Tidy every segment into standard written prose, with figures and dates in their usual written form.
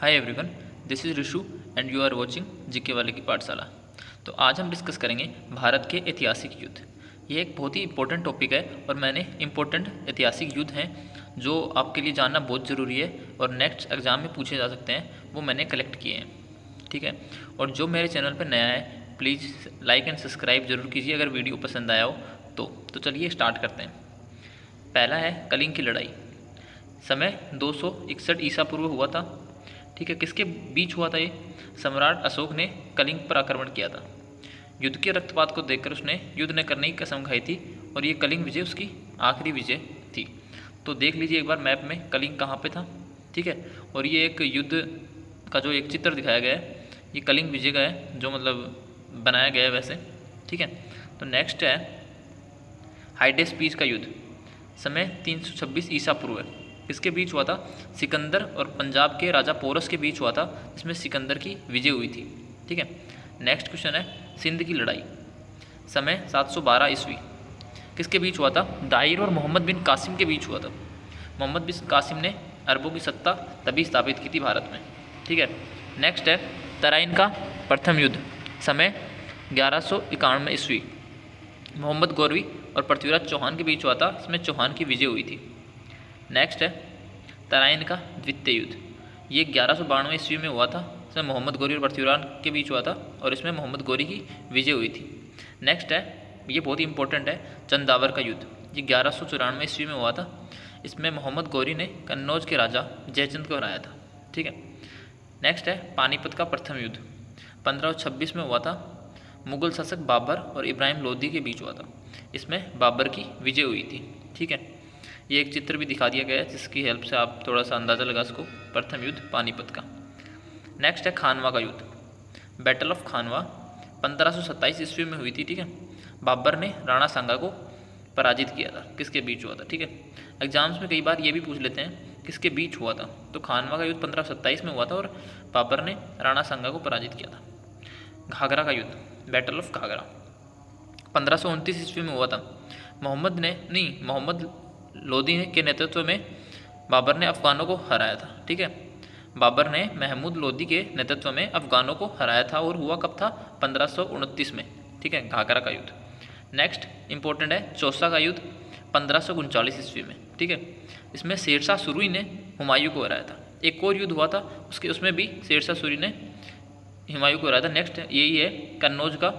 Hi everyone, this is Rishu and you are watching GK वाले की पाठशाला। तो आज हम डिस्कस करेंगे भारत के ऐतिहासिक युद्ध। ये एक बहुत ही इंपॉर्टेंट टॉपिक है और मैंने इंपॉर्टेंट ऐतिहासिक युद्ध हैं जो आपके लिए जानना बहुत ज़रूरी है और नेक्स्ट एग्ज़ाम में पूछे जा सकते हैं, वो मैंने कलेक्ट किए हैं। ठीक है, और जो मेरे चैनल पर नया है प्लीज़ लाइक एंड सब्सक्राइब जरूर कीजिए अगर वीडियो पसंद आया हो तो चलिए स्टार्ट करते हैं। पहला है कलिंग की लड़ाई। समय 261 ईसा पूर्व हुआ था। ठीक है, किसके बीच हुआ था ये? सम्राट अशोक ने कलिंग पर आक्रमण किया था। युद्ध के रक्तपात को देखकर उसने युद्ध न करने की कसम खाई थी और ये कलिंग विजय उसकी आखिरी विजय थी। तो देख लीजिए एक बार मैप में कलिंग कहाँ पे था। ठीक है, और ये एक युद्ध का जो एक चित्र दिखाया गया है ये कलिंग विजय का है, जो मतलब बनाया गया है वैसे। ठीक है, तो नेक्स्ट है हाइडेस्पीस का युद्ध। समय 326 ईसा पूर्व है। किसके बीच हुआ था? सिकंदर और पंजाब के राजा पोरस के बीच हुआ था, जिसमें सिकंदर की विजय हुई थी। ठीक है, नेक्स्ट क्वेश्चन है सिंध की लड़ाई। समय 712 ईस्वी। किसके बीच हुआ था? दाहिर और मोहम्मद बिन कासिम के बीच हुआ था। मोहम्मद बिन कासिम ने अरबों की सत्ता तभी स्थापित की थी भारत में। ठीक है, नेक्स्ट है तराइन का प्रथम युद्ध। समय 1191 ईस्वी। मोहम्मद गौरवी और पृथ्वीराज चौहान के बीच हुआ था, इसमें चौहान की विजय हुई थी। नेक्स्ट है तराइन का द्वितीय युद्ध। ये 1192 ईस्वी में हुआ था, इसमें मोहम्मद गौरी और पृथ्वीराज के बीच हुआ था और इसमें मोहम्मद गौरी की विजय हुई थी। नेक्स्ट है, ये बहुत ही इंपॉर्टेंट है, चंदावर का युद्ध। ये 1194 ईस्वी में हुआ था, इसमें मोहम्मद गौरी ने कन्नौज के राजा जयचंद को हराया था। ठीक है, नेक्स्ट है पानीपत का प्रथम युद्ध। 1526 में हुआ था, मुगल शासक बाबर और इब्राहिम लोदी के बीच हुआ था, इसमें बाबर की विजय हुई थी। ठीक है, ये एक चित्र भी दिखा दिया गया है जिसकी हेल्प से आप थोड़ा सा अंदाज़ा लगा सको प्रथम युद्ध पानीपत का। नेक्स्ट है खानवा का युद्ध। बैटल ऑफ खानवा 1527 ईस्वी में हुई थी। ठीक है, बाबर ने राणा सांगा को पराजित किया था। किसके बीच हुआ था? ठीक है, एग्जाम्स में कई बार ये भी पूछ लेते हैं किसके बीच हुआ था, तो खानवा का युद्ध 1527 में हुआ था और बाबर ने राणा सांगा को पराजित किया था। घाघरा का युद्ध, बैटल ऑफ घाघरा 1529 ईस्वी में हुआ था। मोहम्मद लोदी के नेतृत्व में बाबर ने अफगानों को हराया था। ठीक है, बाबर ने महमूद लोदी के नेतृत्व में अफगानों को हराया था और हुआ कब था? 1529 में। ठीक है, घाघरा का युद्ध। नेक्स्ट इंपॉर्टेंट है चौसा का युद्ध 1539 ईस्वी में। ठीक है, इसमें शेरशाह सूरी ने हुमायूं को हराया था। एक और युद्ध हुआ था उसमें भी शेरशाह सूरी ने हुमायूं को हराया था। नेक्स्ट यही है कन्नौज का,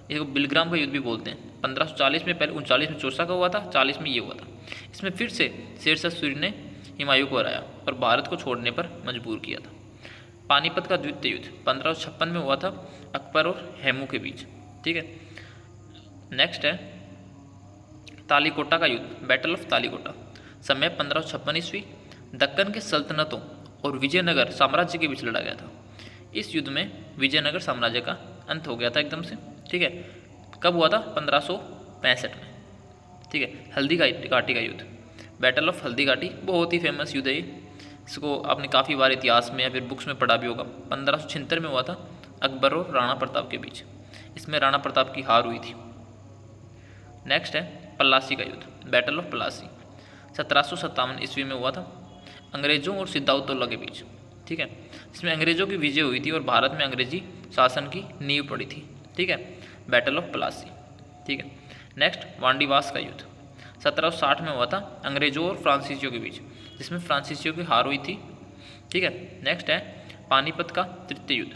इसको बिलग्राम का युद्ध भी बोलते हैं। 1540 में, पहले 39 में चौसा का हुआ था, 40 में ये हुआ था। इसमें फिर से शेरशाह सूरी ने हुमायूं को हराया और भारत को छोड़ने पर मजबूर किया था। पानीपत का द्वितीय युद्ध 1556 में हुआ था, अकबर और हेमू के बीच। ठीक है, नेक्स्ट है तालीकोटा का युद्ध, बैटल ऑफ तालीकोटा। समय 1556 ईस्वी। दक्कन के सल्तनतों और विजयनगर साम्राज्य के बीच लड़ा गया था। इस युद्ध में विजयनगर साम्राज्य का अंत हो गया था एकदम से। ठीक है, कब हुआ था? 1565 में। ठीक है, हल्दी घाटी का युद्ध, बैटल ऑफ हल्दी घाटी बहुत ही फेमस युद्ध है ये। इसको आपने काफ़ी बार इतिहास में या फिर बुक्स में पढ़ा भी होगा। 1576 में हुआ था अकबर और राणा प्रताप के बीच, इसमें राणा प्रताप की हार हुई थी। नेक्स्ट है पलासी का युद्ध, बैटल ऑफ पलासी 1757 ईस्वी में हुआ था, अंग्रेजों और सिद्धाउद्दौला के बीच। ठीक है, इसमें अंग्रेजों की विजय हुई थी और भारत में अंग्रेजी शासन की नींव पड़ी थी। ठीक है, बैटल ऑफ पलासी। ठीक है, नेक्स्ट वांडीवास का युद्ध 1760 में हुआ था, अंग्रेजों और फ्रांसीसियों के बीच, जिसमें फ्रांसीसियों की हार हुई थी। ठीक है, नेक्स्ट है पानीपत का तृतीय युद्ध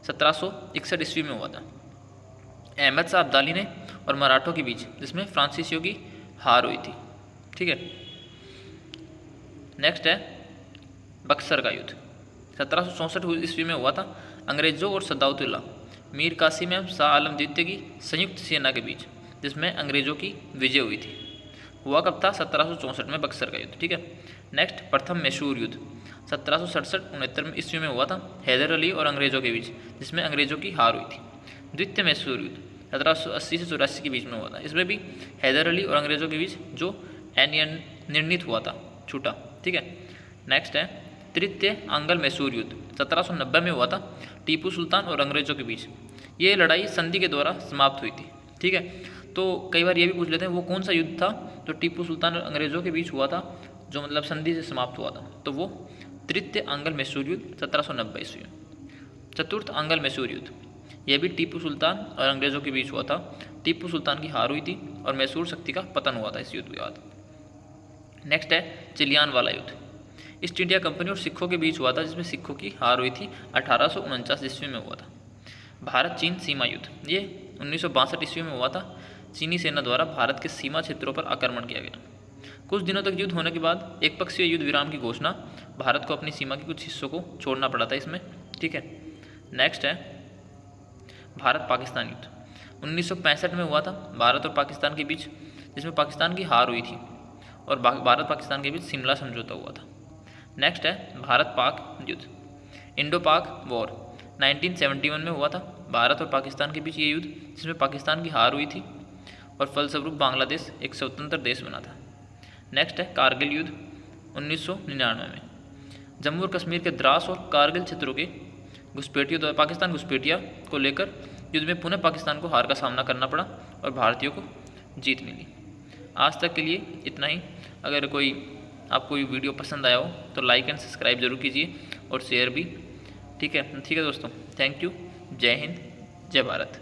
1761 ईस्वी में हुआ था, अहमद शाह अब्दाली ने और मराठों के बीच, जिसमें फ्रांसीसियों की हार हुई थी। ठीक है, नेक्स्ट है बक्सर का युद्ध 1764 ईस्वी में हुआ था, अंग्रेजों और सदाउद्दौला मीर कासिम एवं शाह आलम द्वितीय की संयुक्त सेना के बीच, जिसमें अंग्रेजों की विजय हुई थी। हुआ कब था? 1764 में बक्सर का युद्ध। ठीक है, नेक्स्ट प्रथम मैसूर युद्ध 1767-69 ईस्वी में हुआ था, हैदर अली और अंग्रेजों के बीच, जिसमें अंग्रेजों की हार हुई थी। द्वितीय मैसूर युद्ध 1780 से 84 के बीच में हुआ था, इसमें भी हैदर अली और अंग्रेजों के बीच जो निर्णित हुआ था, छूटा। ठीक है, नेक्स्ट है तृतीय आंग्ल मैसूर युद्ध 1790 में हुआ था, टीपू सुल्तान और अंग्रेजों के बीच। ये लड़ाई संधि के द्वारा समाप्त हुई थी। ठीक है, तो कई बार ये भी पूछ लेते हैं वो कौन सा युद्ध था जो टीपू सुल्तान और अंग्रेजों के बीच हुआ था, जो मतलब संधि से समाप्त हुआ था, तो वो तृतीय आंग्ल मैसूर युद्ध 1790 ईस्वी में। चतुर्थ आंग्ल मैसूर युद्ध, यह भी टीपू सुल्तान और अंग्रेज़ों के बीच हुआ था। टीपू सुल्तान की हार हुई थी और मैसूर शक्ति का पतन हुआ था इस युद्ध के बाद। नेक्स्ट है चिलियानवाला युद्ध, ईस्ट इंडिया कंपनी और सिखों के बीच हुआ था, जिसमें सिखों की हार हुई थी। 1849 ईस्वी में हुआ था। भारत चीन सीमा युद्ध, ये 1962 ईस्वी में हुआ था। चीनी सेना द्वारा भारत के सीमा क्षेत्रों पर आक्रमण किया गया। कुछ दिनों तक युद्ध होने के बाद एक पक्षीय युद्ध विराम की घोषणा, भारत को अपनी सीमा के कुछ हिस्सों को छोड़ना पड़ा था इसमें, ठीक है। नेक्स्ट है भारत पाकिस्तान युद्ध, 1965 में हुआ था भारत और पाकिस्तान के बीच, जिसमें पाकिस्तान की हार हुई थी और भारत पाकिस्तान के बीच शिमला समझौता हुआ था। नेक्स्ट है भारत पाक युद्ध, इंडो पाक वॉर, 1971 में हुआ था भारत और पाकिस्तान के बीच ये युद्ध, जिसमें पाकिस्तान की हार हुई थी और फलस्वरूप बांग्लादेश एक स्वतंत्र देश बना था। नेक्स्ट है कारगिल युद्ध, 1999 में। जम्मू और कश्मीर के द्रास और कारगिल क्षेत्रों के घुसपैठियों द्वारा पाकिस्तान घुसपैठिया को लेकर युद्ध में पुनः पाकिस्तान को हार का सामना करना पड़ा और भारतीयों को जीत मिली। आज तक के लिए इतना ही। अगर आपको ये वीडियो पसंद आया हो तो लाइक एंड सब्सक्राइब जरूर कीजिए और शेयर भी, ठीक है दोस्तों। Thank you. जय हिंद, जय भारत।